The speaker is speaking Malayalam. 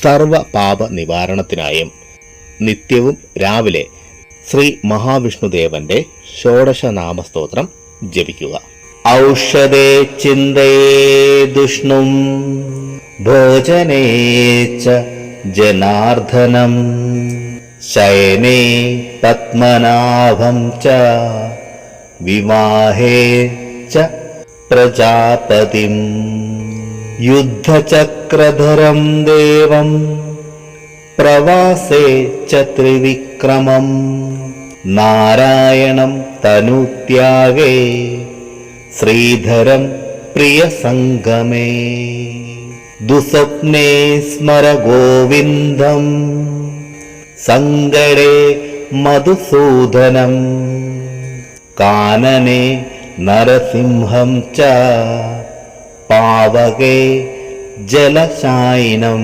സർവ പാപ നിവാരണത്തിനായും നിത്യവും രാവിലെ ശ്രീ മഹാവിഷ്ണുദേവന്റെ ഷോഡശനാമസ്തോത്രം ജപിക്കുക. ഔഷധേ ചിന്തയേ ദുഷ്ണും ഭോജനേ ച ജനാർദ്ദനം ശയനേ പത്മനാഭം ച വിവാഹേ ച പ്രജാപതിം യുദ്ധചക്രധരം ദേവം പ്രവാസേ ച ത്രിവിക്രമം നാരായണം തനുത്യാഗേ ശ്രീധരം പ്രിയസംഗമേ ദുസ്വപ്നേ സ്മര ഗോവിന്ദം സങ്കടേ മധുസൂദനം കാനനെ നരസിംഹം ച പാവകേ ജലശായിനം